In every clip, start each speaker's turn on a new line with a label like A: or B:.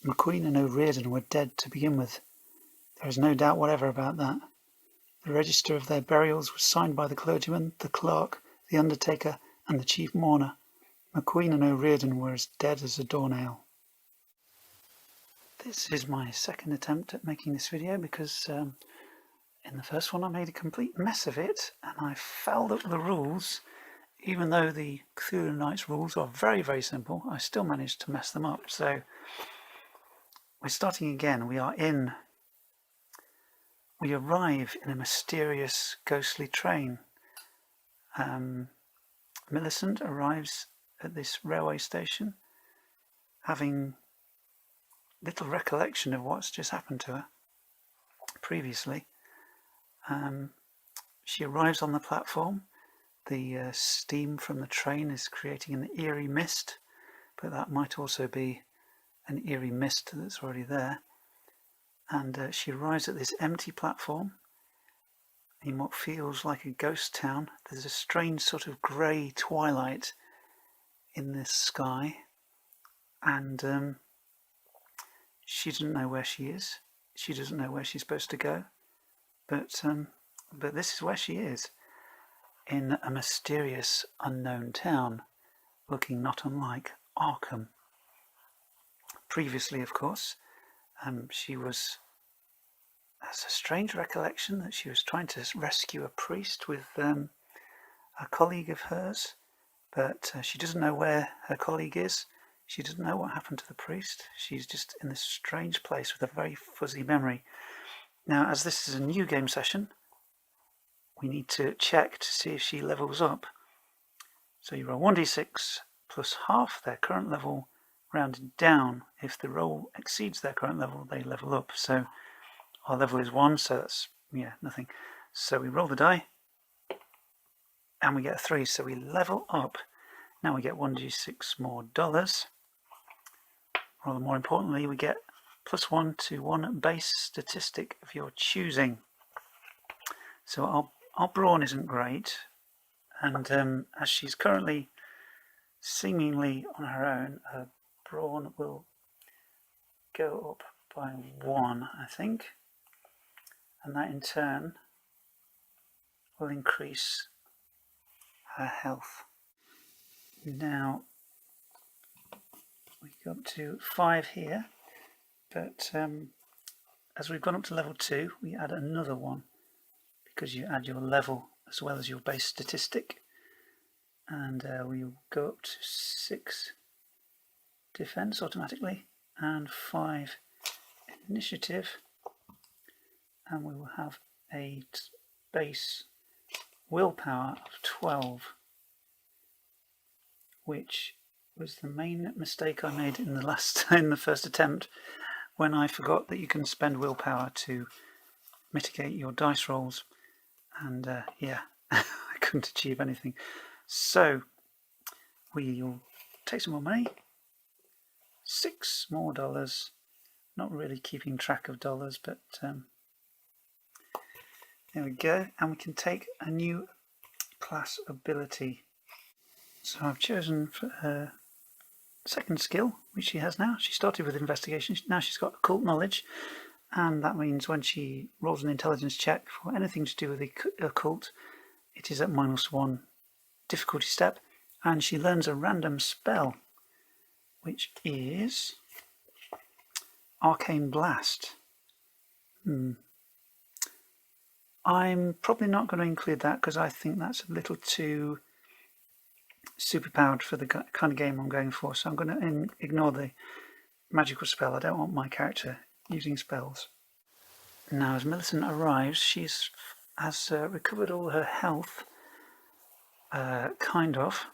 A: McQueen and O'Reardon were dead to begin with. There is no doubt whatever about that. The register of their burials was signed by the clergyman, the clerk, the undertaker, and the chief mourner. McQueen and O'Reardon were as dead as a doornail. This is my second attempt at making this video because in the first one I made a complete mess of it and I fouled up the rules. Even though the Cthulhu Knights rules are very, very simple, I still managed to mess them up. So we're starting again. We arrive in a mysterious, ghostly train. Millicent arrives at this railway station, having little recollection of what's just happened to her previously. She arrives on the platform. The steam from the train is creating an eerie mist, but that might also be an eerie mist that's already there. And she arrives at this empty platform in what feels like a ghost town. There's a strange sort of grey twilight in the sky, and she doesn't know where she is. She doesn't know where she's supposed to go, but this is where she is, in a mysterious unknown town, looking not unlike Arkham. Previously, of course, she has a strange recollection that she was trying to rescue a priest with a colleague of hers, but she doesn't know where her colleague is. She doesn't know what happened to the priest. She's just in this strange place with a very fuzzy memory. Now, as this is a new game session, we need to check to see if she levels up. So you roll 1d6 plus half their current level, rounded down. If the roll exceeds their current level, they level up. So our level is 1, so that's, nothing. So we roll the die, and we get a 3, so we level up. Now we get 1d6 more dollars. Rather more importantly, we get +1 to 1 base statistic of your choosing. So our brawn isn't great, and as she's currently seemingly on her own, her brawn will go up by 1, I think, and that in turn will increase her health. Now we go up to 5 here, but as we've gone up to level 2, we add another 1 because you add your level as well as your base statistic, and we will go up to 6 defense automatically and 5 initiative, and we will have a base willpower of 12, which was the main mistake I made in the first attempt, when I forgot that you can spend willpower to mitigate your dice rolls, and I couldn't achieve anything. So we'll take some more money, 6 more dollars. Not really keeping track of dollars, but there we go, and we can take a new class ability. So I've chosen for her second skill, which she has now. She started with investigation, now she's got occult knowledge, and that means when she rolls an intelligence check for anything to do with the occult, it is at -1 difficulty step, and she learns a random spell, which is Arcane Blast. I'm probably not going to include that because I think that's a little too superpowered for the kind of game I'm going for, so I'm going to ignore the magical spell. I don't want my character using spells. Now, as Millicent arrives, she has recovered all her health, kind of.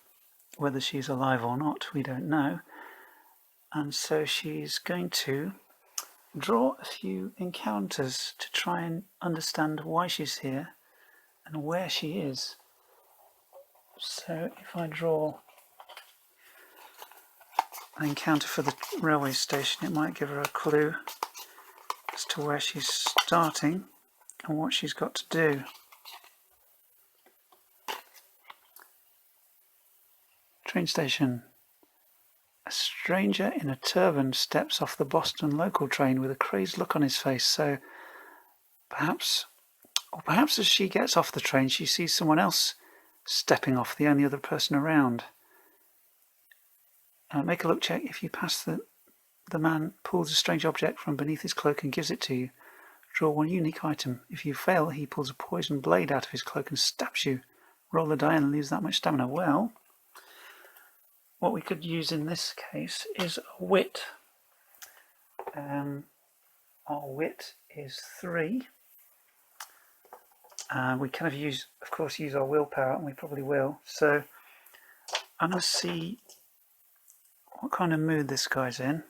A: Whether she's alive or not, we don't know. And so she's going to draw a few encounters to try and understand why she's here and where she is. So if I draw an encounter for the railway station, it might give her a clue as to where she's starting and what she's got to do. Train station. A stranger in a turban steps off the Boston local train with a crazed look on his face. So perhaps as she gets off the train, she sees someone else stepping off, the only other person around. Make a look check. If you pass the man pulls a strange object from beneath his cloak and gives it to you. Draw one unique item. If you fail, he pulls a poisoned blade out of his cloak and stabs you. Roll the die and lose that much stamina. Well, what we could use in this case is a wit. Our wit is 3. We kind of use our willpower, and we probably will. So I'm going to see what kind of mood this guy's in.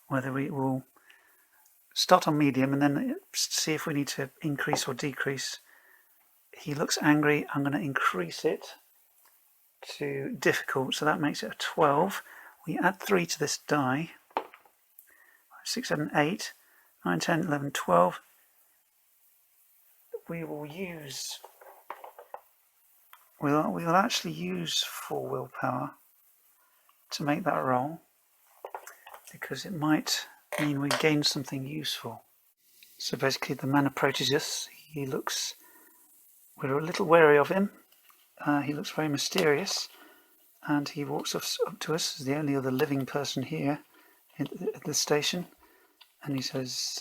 A: Whether we will start on medium and then see if we need to increase or decrease. He looks angry. I'm going to increase it to difficult, so that makes it a 12. We add 3 to this die. 6, 7, 8, 9, 10, 11, 12. We'll actually use 4 willpower to make that roll, because it might mean we gain something useful. So basically the man approaches us. We're a little wary of him. He looks very mysterious, and he walks up to us as the only other living person here at the station, and he says,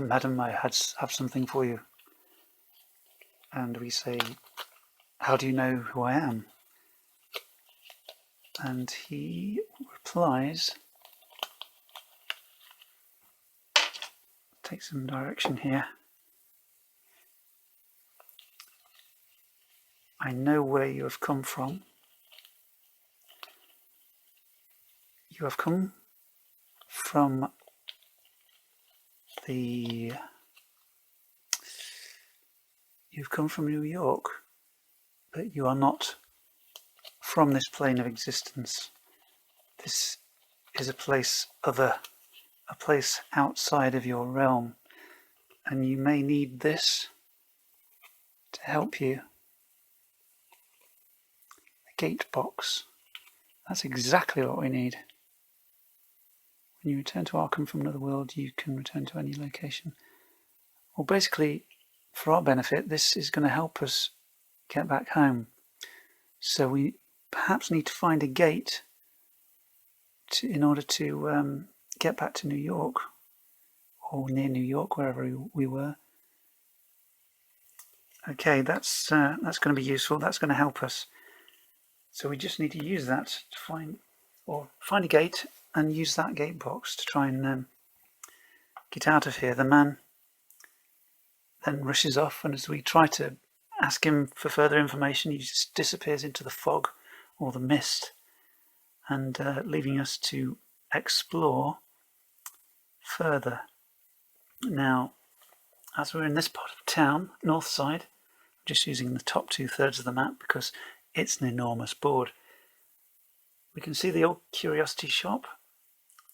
A: Madam, I have something for you. And we say, how do you know who I am? And he replies, take some direction here. I know where you have come from. You have come from New York, but you are not from this plane of existence. This is a place outside of your realm, and you may need this to help you. The gate box. That's exactly what we need. When you return to Arkham from another world, you can return to any location. Well, basically, for our benefit, this is going to help us get back home. So we perhaps need to find a gate in order to get back to New York, or near New York, wherever we were. Okay, that's going to be useful. That's going to help us. So we just need to use that to find a gate and use that gate box to try and get out of here. The man then rushes off, and as we try to ask him for further information, he just disappears into the fog or the mist, and leaving us to explore further. Now, as we're in this part of town, north side, I'm just using the top 2/3 of the map because it's an enormous board. We can see the old curiosity shop,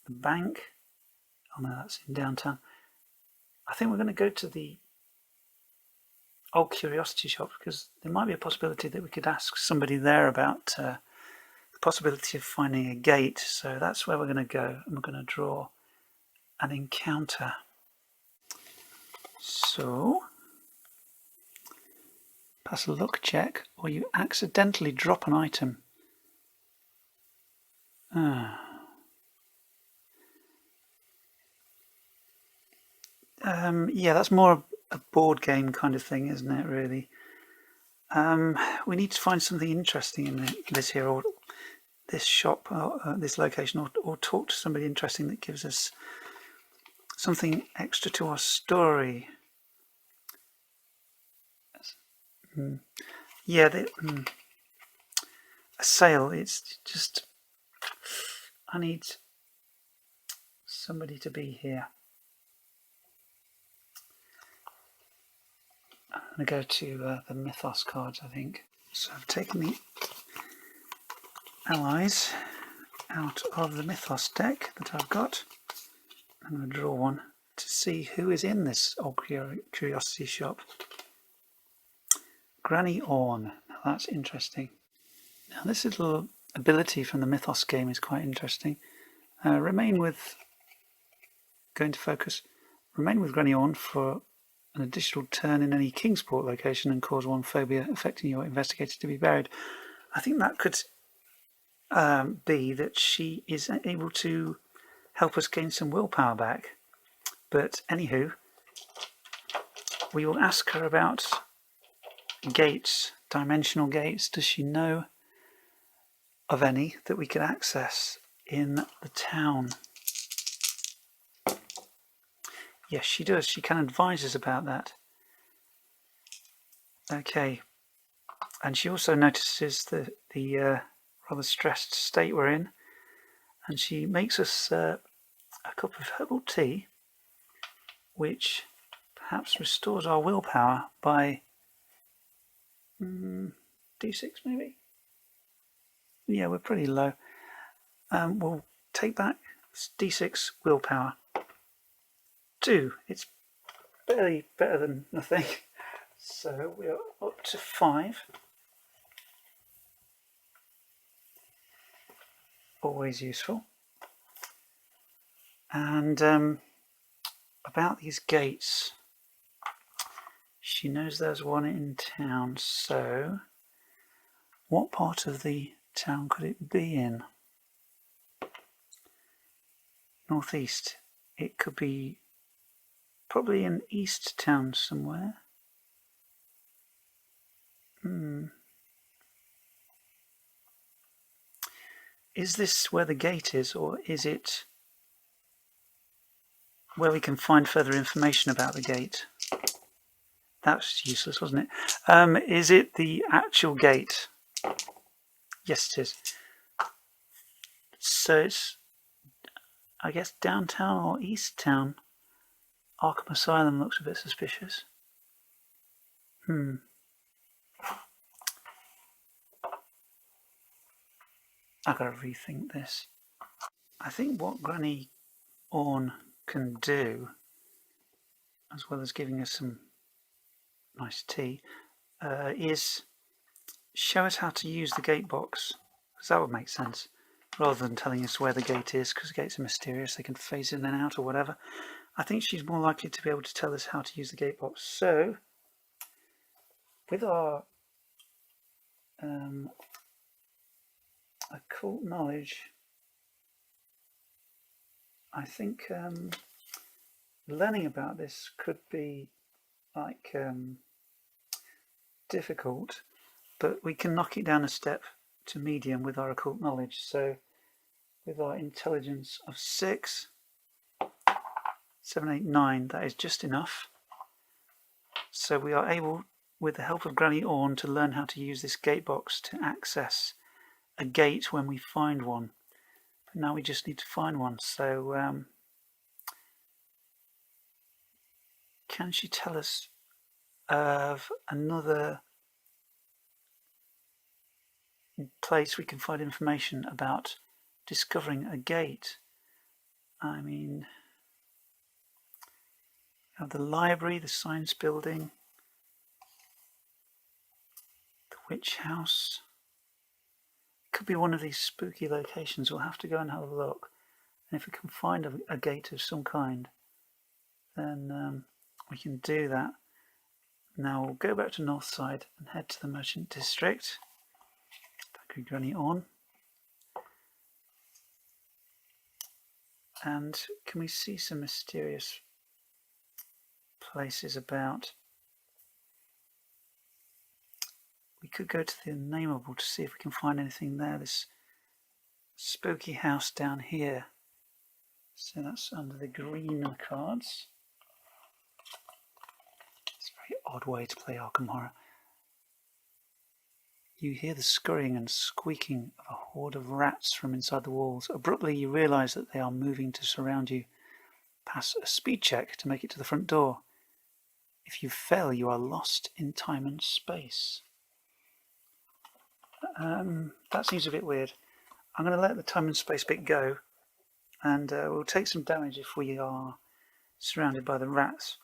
A: the bank. Oh no, that's in downtown. I think we're going to go to the old curiosity shop because there might be a possibility that we could ask somebody there about the possibility of finding a gate. So that's where we're going to go, and we're going to draw an encounter. So, pass a luck check, or you accidentally drop an item. Yeah, that's more a board game kind of thing, isn't it, really? We need to find something interesting in this here, or this shop, or this location, or talk to somebody interesting that gives us something extra to our story. Yeah, a sale. It's just, I need somebody to be here. I'm going to go to the Mythos cards, I think. So I've taken the allies out of the Mythos deck that I've got. I'm going to draw one to see who is in this old curiosity shop. Granny Orne. Now that's interesting. Now this little ability from the Mythos game is quite interesting. Remain with Granny Orn for an additional turn in any Kingsport location and cause one phobia affecting your investigator to be buried. I think that could be that she is able to help us gain some willpower back. But anywho, we will ask her about gates, dimensional gates. Does she know of any that we could access in the town? Yes, she does. She can advise us about that. Okay. And she also notices the rather stressed state we're in. And she makes us a cup of herbal tea, which perhaps restores our willpower by D6 maybe? Yeah, we're pretty low. We'll take back D6 willpower. 2. It's barely better than nothing. So we are up to 5. Always useful. And about these gates, she knows there's one in town, so what part of the town could it be in? Northeast. It could be probably in East Town somewhere. Is this where the gate is, or is it where we can find further information about the gate? That's useless, wasn't it? Is it the actual gate? Yes, it is. So it's, I guess, downtown or East Town. Arkham Asylum looks a bit suspicious. I've got to rethink this. I think what Granny Orn can do, as well as giving us some nice tea, is show us how to use the gate box, because that would make sense, rather than telling us where the gate is, because the gates are mysterious, they can phase in and out or whatever. I think she's more likely to be able to tell us how to use the gate box. So, with our occult knowledge, I think learning about this could be like difficult, but we can knock it down a step to medium with our occult knowledge. So with our intelligence of 6, 7, 8, 9, that is just enough. So we are able, with the help of Granny Orn, to learn how to use this gate box to access a gate when we find one. But now we just need to find one. So can she tell us of another place we can find information about discovering a gate? I mean, we have the library, the science building, the witch house. It could be one of these spooky locations. We'll have to go and have a look. And if we can find a gate of some kind, then we can do that. Now we'll go back to Northside and head to the Merchant District. Thank you, Granny Orn. And can we see some mysterious places about? We could go to the Unnameable to see if we can find anything there. This spooky house down here. So that's under the green cards. It's a very odd way to play Arkham Horror. You hear the scurrying and squeaking of a horde of rats from inside the walls. Abruptly, you realise that they are moving to surround you. Pass a speed check to make it to the front door. If you fail, you are lost in time and space. That seems a bit weird. I'm going to let the time and space bit go, and we'll take some damage if we are surrounded by the rats.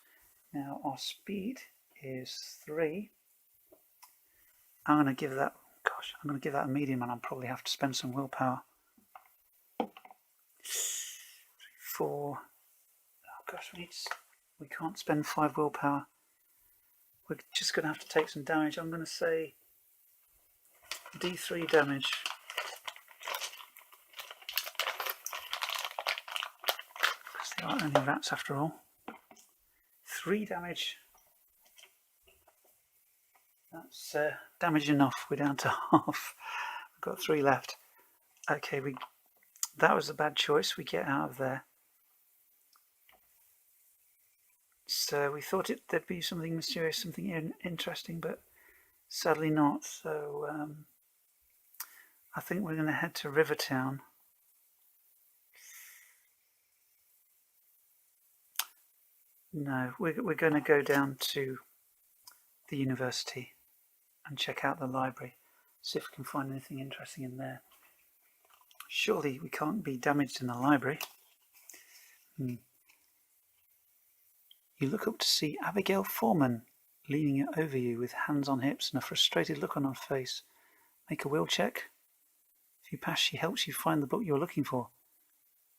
A: Now, our speed is 3. I'm going to give that, gosh, I'm going to give that a medium and I'll probably have to spend some willpower. 4. Oh gosh, we can't spend 5 willpower. We're just going to have to take some damage. I'm going to say D3 damage. Because they are only rats after all. 3 damage. That's damage enough. We're down to half. We've got 3 left. Okay, that was a bad choice. We get out of there. So we thought there'd be something mysterious, something interesting, but sadly not. So I think we're going to head to Rivertown. No, we're going to go down to the university and check out the library, see if we can find anything interesting in there. Surely we can't be damaged in the library. You look up to see Abigail Foreman leaning over you with hands on hips and a frustrated look on her face. Make a will check. If you pass, she helps you find the book you're looking for.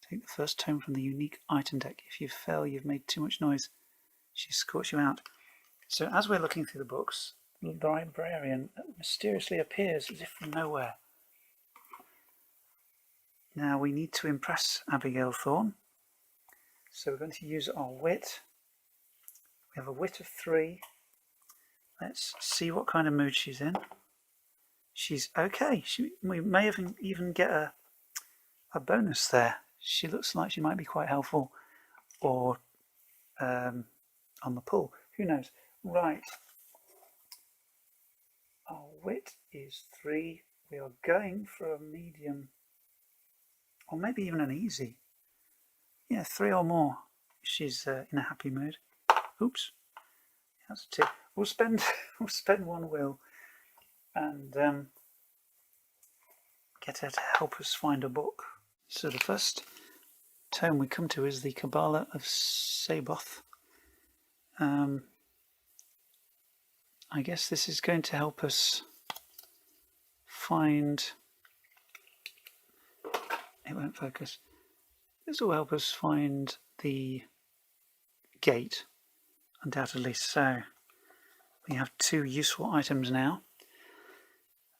A: Take the first tome from the unique item deck. If you fail, you've made too much noise. She escorts you out. So as we're looking through the books, the librarian mysteriously appears as if from nowhere. Now we need to impress Abigail Thorne. So we're going to use our wit. We have a wit of 3. Let's see what kind of mood she's in. She's okay. We may even get a bonus there. She looks like she might be quite helpful, or on the pull. Who knows? Right. Our wit is 3. We are going for a medium, or maybe even an easy. Yeah, 3 or more. She's in a happy mood. Oops, that's a 2. We'll spend 1 will and get her to help us find a book. So the first tome we come to is the Kabbalah of Saboth. I guess this is going to help us find. It won't focus. This will help us find the gate, undoubtedly. So we have 2 useful items now.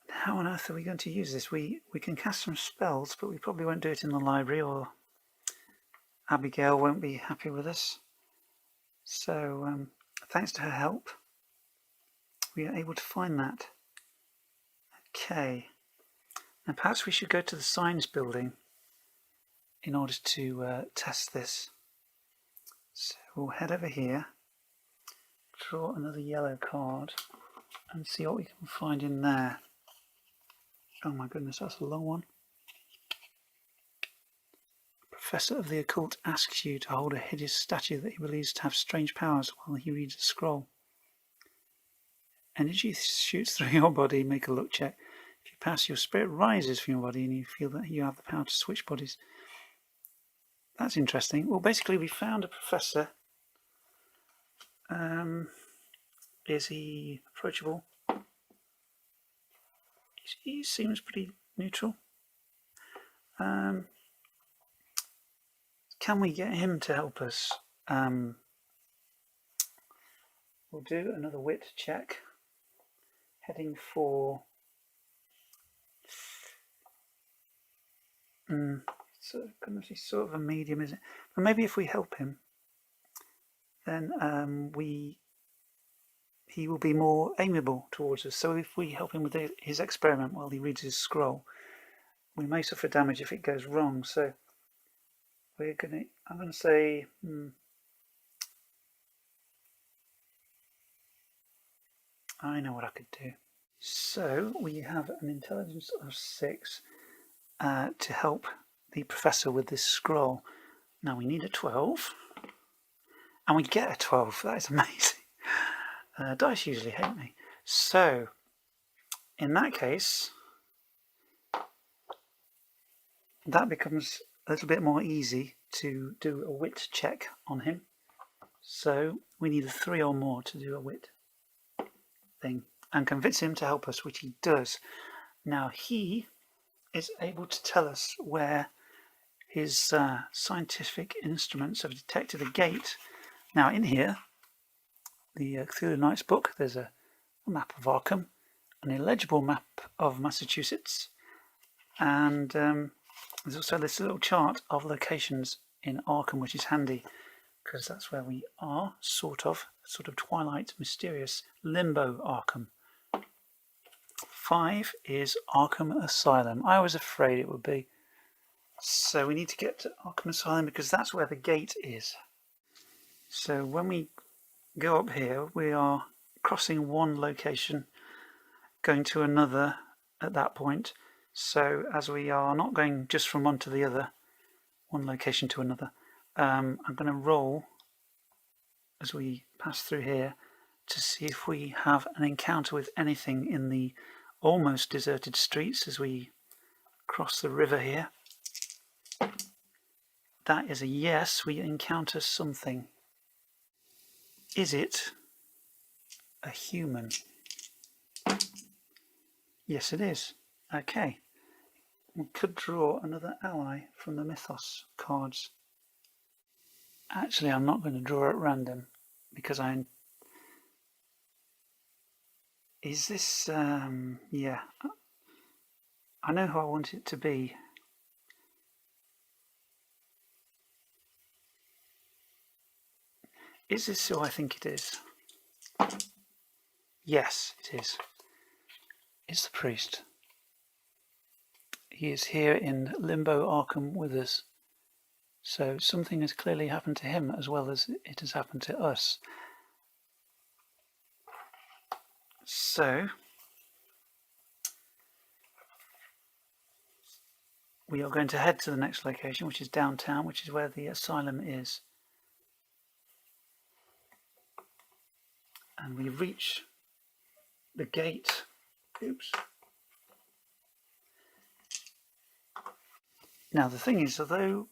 A: How on earth are we going to use this? We can cast some spells, but we probably won't do it in the library, or Abigail won't be happy with us. So thanks to her help, we are able to find that. Okay. Now perhaps we should go to the science building in order to test this. So we'll head over here, draw another yellow card, and see what we can find in there. Oh my goodness, that's a long one. Professor of the Occult asks you to hold a hideous statue that he believes to have strange powers while he reads a scroll. Energy shoots through your body. Make a luck check. If you pass, your spirit rises from your body and you feel that you have the power to switch bodies. That's interesting. Well, basically we found a professor. Is he approachable? He seems pretty neutral. Can we get him to help us? We'll do another wit check. Heading for... So he's sort of a medium, isn't it? But maybe if we help him, then he will be more amiable towards us. So if we help him with his experiment while he reads his scroll, we may suffer damage if it goes wrong. So I'm gonna say I know what I could do. So we have an intelligence of 6 to help the professor with this scroll. Now we need a 12, and we get a 12. That is amazing. Dice usually hate me. So in that case, that becomes a little bit more easy to do a wit check on him. So we need a 3 or more to do a wit thing and convince him to help us, which he does. Now he is able to tell us where his scientific instruments have detected a gate. Now in here, the Cthulhu Knights book, there's a map of Arkham, an illegible map of Massachusetts, and there's also this little chart of locations in Arkham, which is handy because that's where we are, sort of Twilight, mysterious limbo Arkham. 5 is Arkham Asylum. I was afraid it would be. So we need to get to Arkham Asylum because that's where the gate is. So when we go up here, we are crossing one location, going to another at that point. So as we are not going just from one to the other, one location to another, I'm going to roll as we pass through here to see if we have an encounter with anything in the almost deserted streets as we cross the river here. That is a yes, we encounter something. Is it a human? Yes, it is. Okay. We could draw another ally from the Mythos cards. Actually, I'm not going to draw at random because is this, yeah. I know who I want it to be. Is this who I think it is? Yes, it is. It's the priest. He is here in Limbo Arkham with us. So something has clearly happened to him as well as it has happened to us. So we are going to head to the next location, which is downtown, which is where the asylum is. And we reach the gate. Oops. Now the thing is, although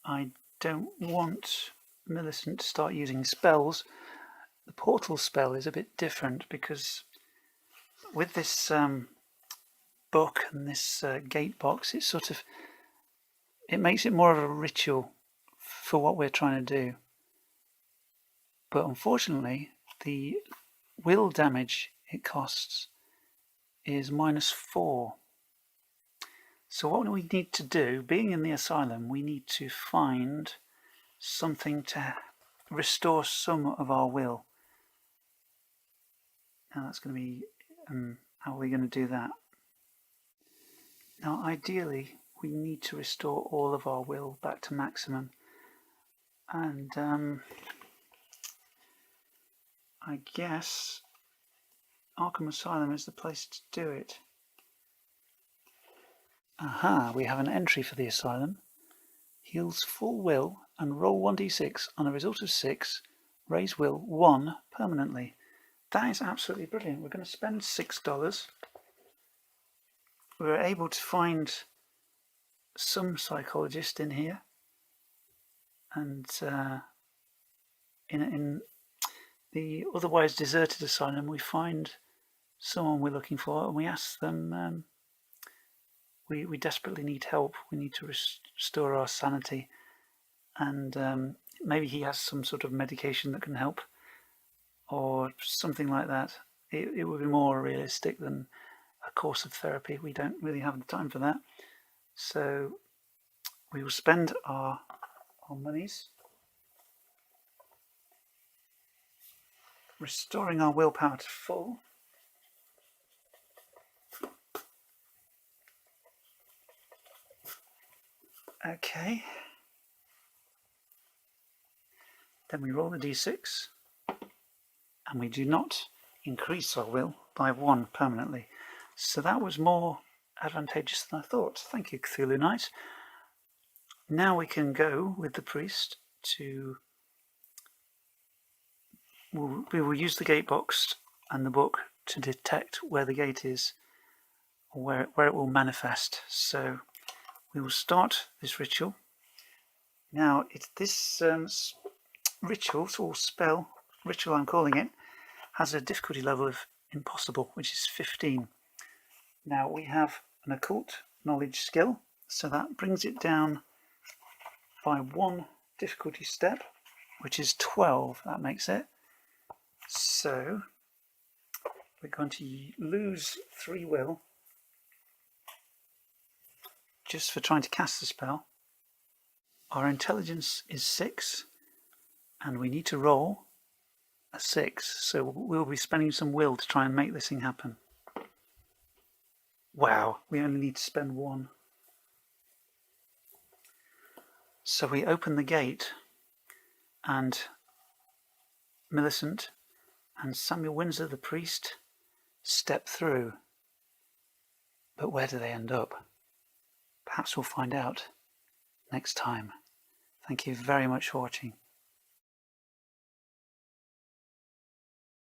A: I don't want Millicent to start using spells, the portal spell is a bit different because with this book and this gate box, it makes it more of a ritual for what we're trying to do. But unfortunately, the will damage it costs is -4. So what we need to do, being in the asylum, we need to find something to restore some of our will. Now that's going to be, how are we going to do that? Now ideally, we need to restore all of our will back to maximum. And I guess Arkham Asylum is the place to do it. Aha, we have an entry for the asylum. Heals full will and roll 1d6 on a result of 6, raise will 1 permanently. That is absolutely brilliant. We're going to spend $6. We were able to find some psychologist in here, and in the otherwise deserted asylum we find someone we're looking for, and we ask them, we desperately need help, we need to restore our sanity, and maybe he has some sort of medication that can help, or something like that. It would be more realistic than a course of therapy. We don't really have the time for that. So we will spend our monies restoring our willpower to full. Okay. Then we roll the d6, and we do not increase our will by 1 permanently. So that was more advantageous than I thought. Thank you, Cthulhu Knight. Now we can go with the priest to... We will use the gate box and the book to detect where the gate is, or where it will manifest. So we will start this ritual. Now, this ritual, or spell, ritual I'm calling it, has a difficulty level of impossible, which is 15. Now we have an occult knowledge skill, so that brings it down by 1 difficulty step, which is 12. That makes it. So we're going to lose 3 will just for trying to cast the spell. Our intelligence is 6, and we need to roll a 6, so we'll be spending some will to try and make this thing happen. Wow, we only need to spend 1. So we open the gate, and Millicent and Samuel Windsor, the priest, step through. But where do they end up? Perhaps we'll find out next time. Thank you very much for watching.